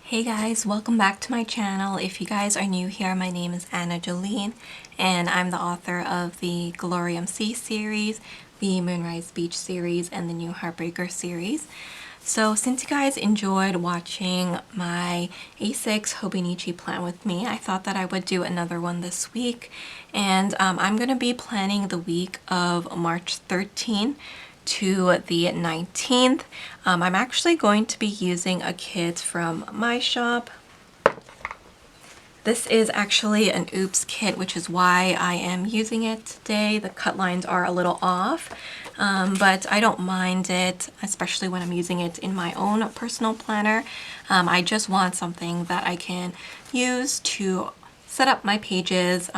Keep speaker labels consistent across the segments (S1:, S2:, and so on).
S1: Hey guys, welcome back to my channel. If you guys are new here, my name is Jolene and I'm the author of the Glorium Sea series, the Moonrise Beach series, and the new Heartbreaker series. So since you guys enjoyed watching my A6 Hobonichi plan with me, I thought that I would do another one this week. And I'm going to be planning the week of March 13th to the 19th. I'm actually going to be using a kit from my shop. This is actually an oops kit, which is why I am using it today. The cut lines are a little off, but I don't mind it, especially when I'm using it in my own personal planner. I just want something that I can use to set up my pages.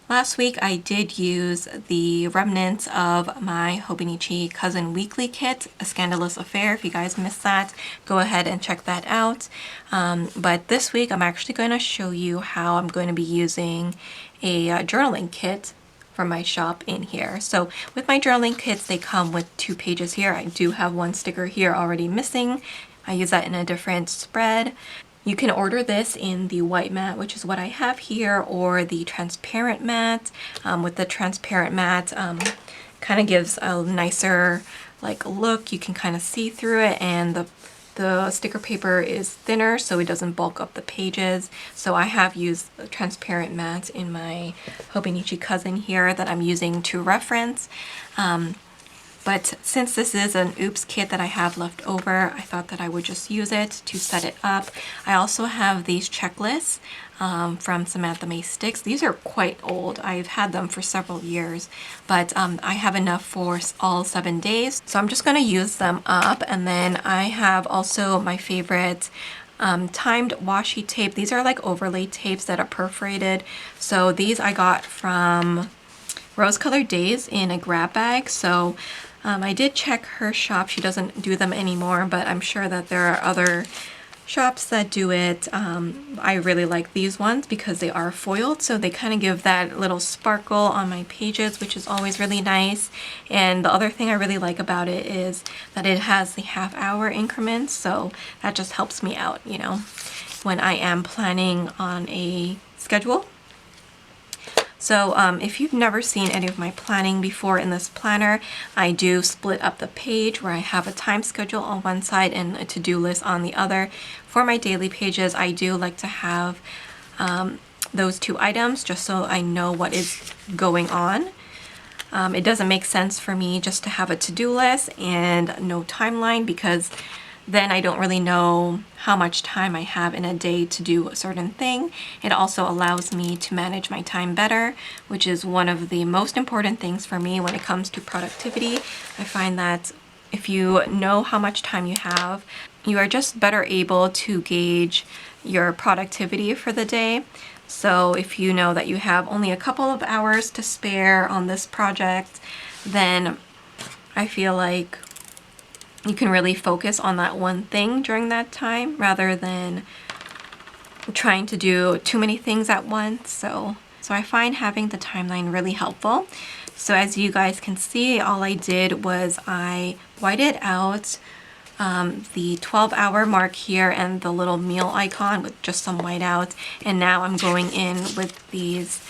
S1: Last week I did use the remnants of my Hobonichi Cousin Weekly Kit, A Scandalous Affair. If you guys missed that, go ahead and check that out. But this week I'm actually going to show you how I'm going to be using a journaling kit from my shop in here. So with my journaling kits, they come with 2 pages here. I do have one sticker here already missing. I use that in a different spread. You can order this in the white mat, which is what I have here, or the transparent mat. With the transparent mat, kind of gives a nicer look. You can kind of see through it, and the sticker paper is thinner so it doesn't bulk up the pages. So I have used the transparent mat in my Hobonichi Cousin here that I'm using to reference. But since this is an oops kit that I have left over, I thought that I would just use it to set it up. I also have these checklists from Samantha May Sticks. These are quite old. I've had them for several years, but I have enough for all 7 days. So I'm just going to use them up. And then I have also my favorite timed washi tape. These are like overlay tapes that are perforated. So these I got from Rose Colored Days in a grab bag. So I did check her shop. She doesn't do them anymore, but I'm sure that there are other shops that do it. I really like these ones because they are foiled, so they kind of give that little sparkle on my pages, which is always really nice. And the other thing I really like about it is that it has the half-hour increments, so that just helps me out, you know, when I am planning on a schedule. So if you've never seen any of my planning before in this planner, I do split up the page where I have a time schedule on one side and a to-do list on the other. For my daily pages, I do like to have those 2 items just so I know what is going on. It doesn't make sense for me just to have a to-do list and no timeline, because then I don't really know how much time I have in a day to do a certain thing. It also allows me to manage my time better, which is one of the most important things for me when it comes to productivity. I find that if you know how much time you have, you are just better able to gauge your productivity for the day. So if you know that you have only a couple of hours to spare on this project, then I feel like you can really focus on that one thing during that time rather than trying to do too many things at once. So I find having the timeline really helpful. So as you guys can see, all I did was I whited out the 12-hour mark here and the little meal icon with just some white out. And now I'm going in with these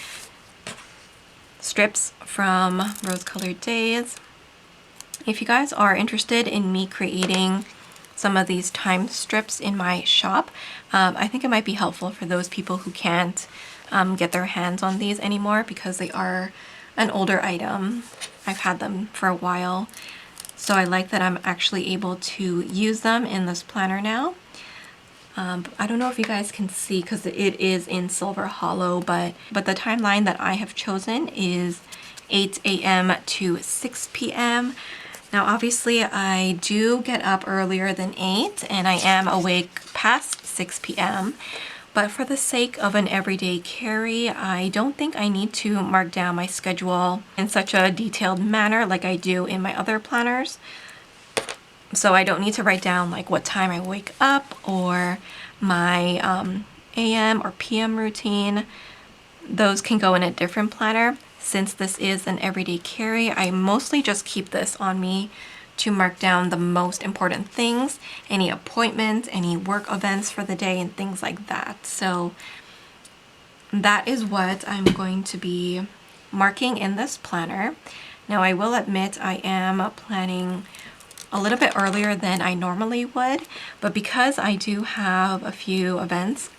S1: strips from Rose Colored Days. If you guys are interested in me creating some of these time strips in my shop, I think it might be helpful for those people who can't get their hands on these anymore because they are an older item. I've had them for a while, so I like that I'm actually able to use them in this planner now. I don't know if you guys can see because it is in silver hollow, but the timeline that I have chosen is 8 a.m. to 6 p.m. Now obviously I do get up earlier than 8 and I am awake past 6 p.m. But for the sake of an everyday carry, I don't think I need to mark down my schedule in such a detailed manner like I do in my other planners. So I don't need to write down like what time I wake up or my AM or PM routine. Those can go in a different planner. Since this is an everyday carry, I mostly just keep this on me to mark down the most important things, any appointments, any work events for the day, and things like that. So that is what I'm going to be marking in this planner. Now I will admit I am planning a little bit earlier than I normally would, but because I do have a few events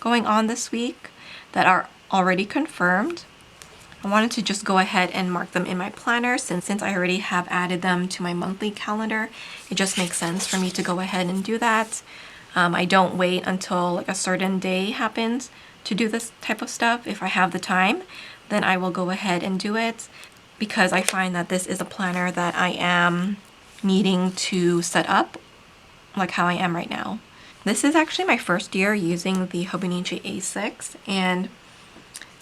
S1: going on this week that are already confirmed, I wanted to just go ahead and mark them in my planner since I already have added them to my monthly calendar. It just makes sense for me to go ahead and do that. I don't wait until like a certain day happens to do this type of stuff. If I have the time, then I will go ahead and do it, because I find that this is a planner that I am needing to set up like how I am right now. This is actually my first year using the Hobonichi A6, and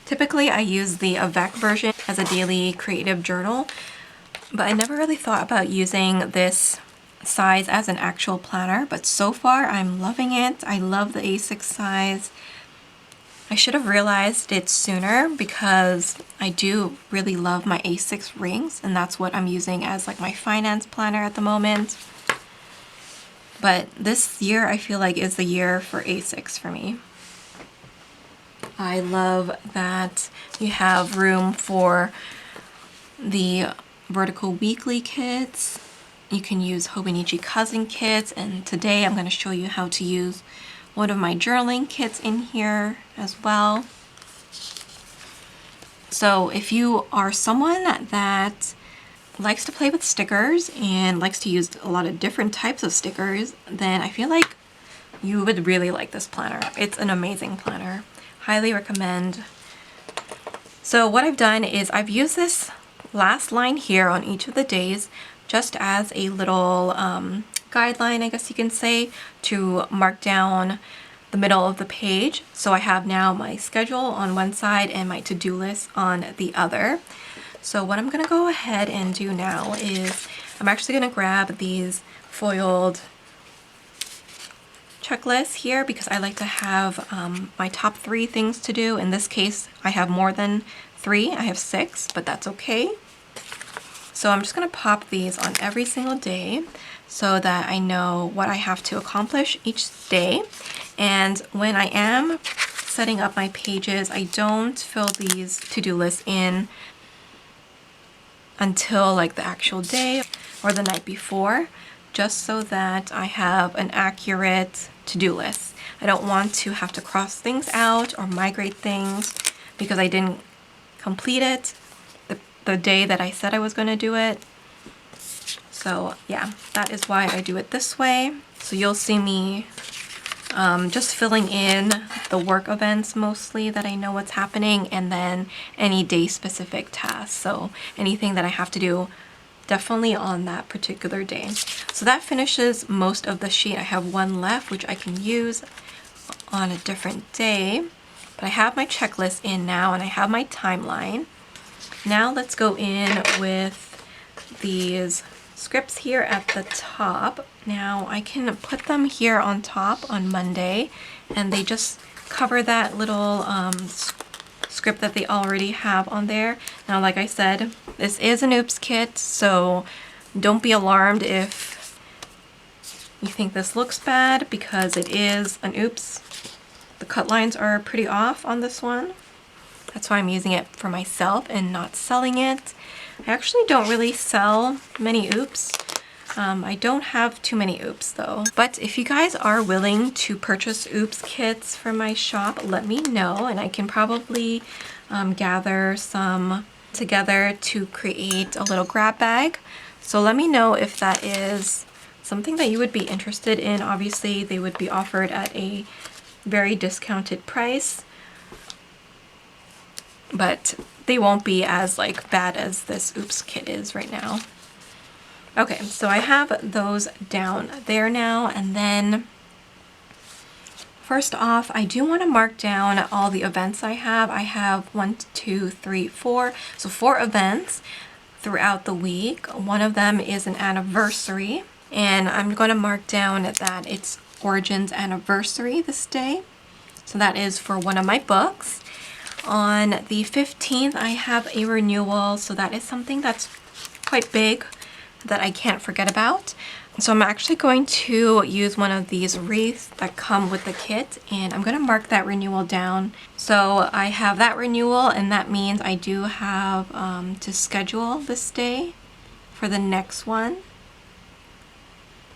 S1: typically I use the Avec version as a daily creative journal, but I never really thought about using this size as an actual planner, but so far I'm loving it. I love the A6 size. I should have realized it sooner because I do really love my A6 rings, and that's what I'm using as like my finance planner at the moment. But this year I feel like is the year for A6 for me. I love that you have room for the vertical weekly kits. You can use Hobonichi cousin kits, and today I'm going to show you how to use one of my journaling kits in here as well. So if you are someone that likes to play with stickers and likes to use a lot of different types of stickers, then I feel like you would really like this planner. It's an amazing planner. Highly recommend. So what I've done is I've used this last line here on each of the days just as a little guideline, I guess you can say, to mark down the middle of the page. So I have now my schedule on one side and my to-do list on the other. So what I'm going to go ahead and do now is I'm actually going to grab these foiled checklists here because I like to have my top 3 things to do. In this case, I have more than 3. I have 6, but that's okay. So I'm just going to pop these on every single day so that I know what I have to accomplish each day. And when I am setting up my pages, I don't fill these to-do lists in until like the actual day or the night before, just so that I have an accurate to-do list. I don't want to have to cross things out or migrate things because I didn't complete it the day that I said I was going to do it. So yeah, that is why I do it this way. So you'll see me just filling in the work events mostly that I know what's happening, and then any day specific tasks. So anything that I have to do definitely on that particular day. So that finishes most of the sheet. I have one left which I can use on a different day, but I have my checklist in now and I have my timeline. Now let's go in with these scripts here at the top. Now I can put them here on top on Monday, and they just cover that little script that they already have on there. Now, like I said, this is an oops kit, so don't be alarmed if you think this looks bad, because it is an oops. The cut lines are pretty off on this one. That's why I'm using it for myself and not selling it. I actually don't really sell many oops. I don't have too many oops though. But if you guys are willing to purchase oops kits from my shop, let me know, and I can probably gather some together to create a little grab bag. So let me know if that is something that you would be interested in. Obviously, they would be offered at a very discounted price, but they won't be as like bad as this oops kit is right now. Okay, so I have those down there now, and then first off, I do want to mark down all the events I have. I have 1, 2, 3, 4, so 4 events throughout the week. One of them is an anniversary, and I'm going to mark down that it's Origin's anniversary this day. So that is for one of my books. On the 15th, I have a renewal, so that is something that's quite big that I can't forget about. So I'm actually going to use one of these wreaths that come with the kit, and I'm going to mark that renewal down. So I have that renewal, and that means I do have to schedule this day for the next one.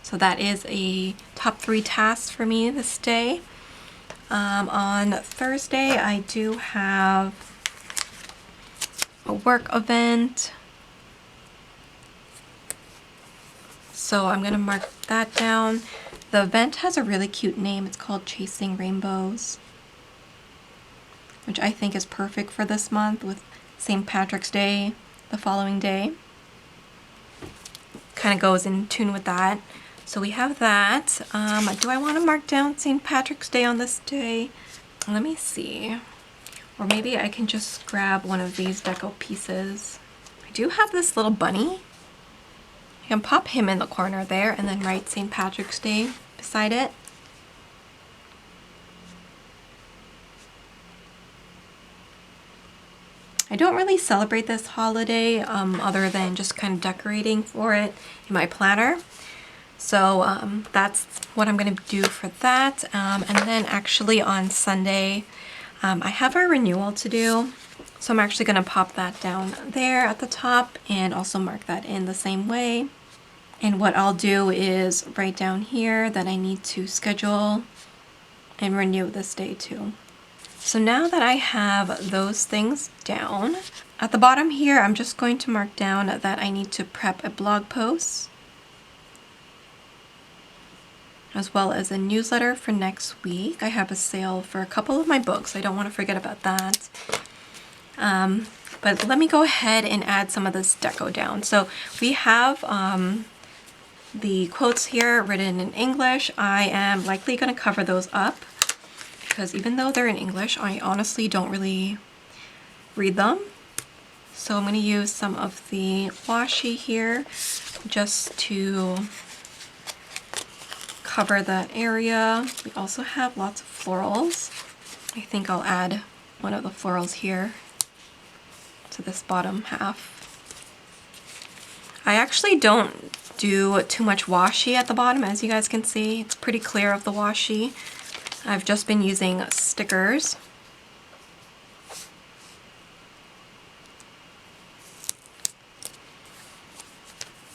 S1: So that is a top 3 tasks for me this day. On Thursday, I do have a work event. So I'm gonna mark that down. The event has a really cute name. It's called Chasing Rainbows, which I think is perfect for this month with St. Patrick's Day the following day. Kind of goes in tune with that. So we have that. Do I want to mark down St. Patrick's Day on this day? Let me see. Or maybe I can just grab one of these deco pieces. I do have this little bunny. I can pop him in the corner there and then write St. Patrick's Day beside it. I don't really celebrate this holiday other than just kind of decorating for it in my planner. So that's what I'm going to do for that. And then actually on Sunday, I have a renewal to do. So I'm actually going to pop that down there at the top and also mark that in the same way. And what I'll do is write down here that I need to schedule and renew this day too. So now that I have those things down, at the bottom here, I'm just going to mark down that I need to prep a blog post, as well as a newsletter for next week. I have a sale for a couple of my books. I don't want to forget about that. But let me go ahead and add some of this deco down. So we have the quotes here written in English. I am likely going to cover those up because even though they're in English, I honestly don't really read them. So I'm going to use some of the washi here just to cover that area. We also have lots of florals. I think I'll add one of the florals here to this bottom half. I actually don't do too much washi at the bottom, as you guys can see. It's pretty clear of the washi. I've just been using stickers.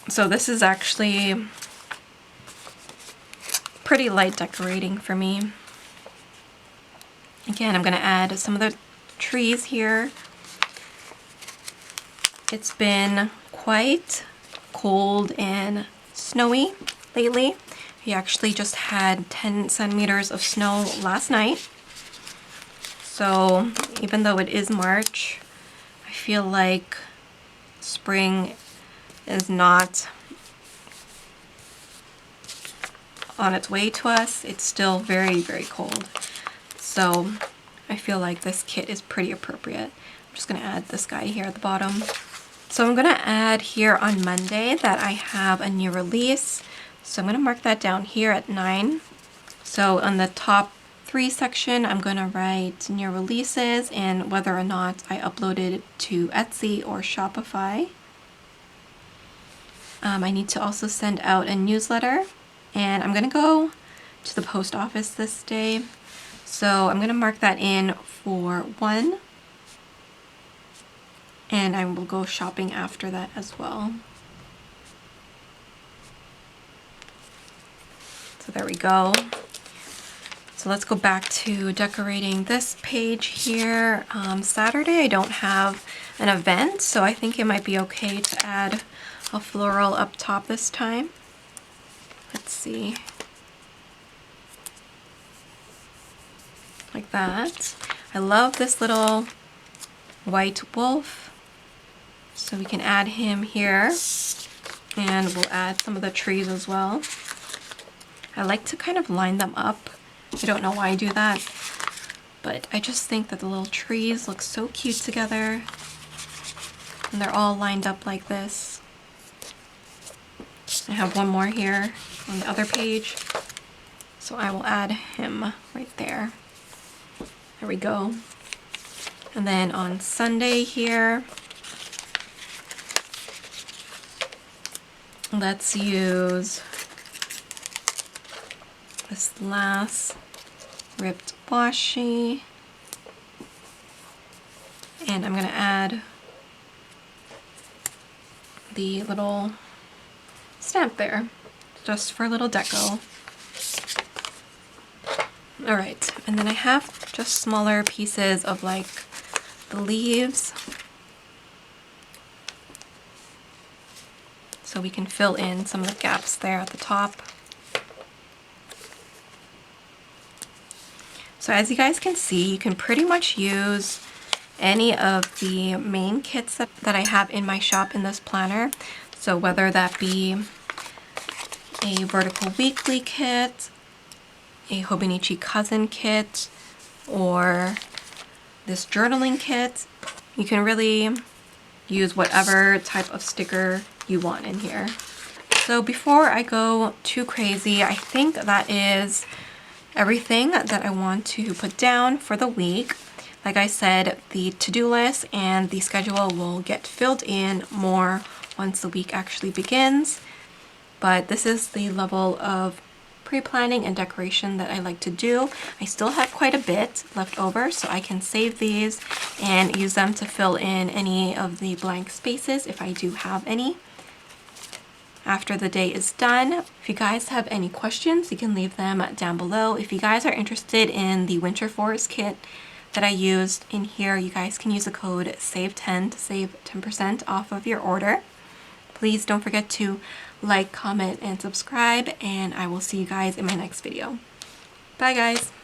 S1: So this is actually pretty light decorating for me. Again, I'm going to add some of the trees here. It's been quite cold and snowy lately. We actually just had 10 centimeters of snow last night. So even though it is March, I feel like spring is not on its way to us. It's still very, very cold. So I feel like this kit is pretty appropriate. I'm just gonna add this guy here at the bottom. So I'm gonna add here on Monday that I have a new release. So I'm gonna mark that down here at 9. So on the top 3 section, I'm gonna write new releases and whether or not I uploaded it to Etsy or Shopify. I need to also send out a newsletter, and I'm gonna go to the post office this day. So I'm gonna mark that in for 1. And I will go shopping after that as well. So there we go. So let's go back to decorating this page here. Saturday I don't have an event, so I think it might be okay to add a floral up top this time. Let's see. Like that. I love this little white wolf. So we can add him here, and we'll add some of the trees as well. I like to kind of line them up. I don't know why I do that, but I just think that the little trees look so cute together, and they're all lined up like this. I have one more here on the other page, so I will add him right there. There we go. And then on Sunday here, let's use this last ribbed washi, and I'm going to add the little stamp there, just for a little deco. Alright, and then I have just smaller pieces of like the leaves, so we can fill in some of the gaps there at the top. So as you guys can see, you can pretty much use any of the main kits that I have in my shop in this planner. So whether that be a vertical weekly kit, a Hobonichi cousin kit, or this journaling kit, you can really use whatever type of sticker you want in here. So before I go too crazy, I think that is everything that I want to put down for the week. Like I said, the to-do list and the schedule will get filled in more once the week actually begins. But this is the level of pre-planning and decoration that I like to do. I still have quite a bit left over, so I can save these and use them to fill in any of the blank spaces if I do have any after the day is done. If you guys have any questions, you can leave them down below. If you guys are interested in the Winter Forest kit that I used in here, you guys can use the code SAVE10 to save 10% off of your order. Please don't forget to like, comment, and subscribe, and I will see you guys in my next video. Bye guys!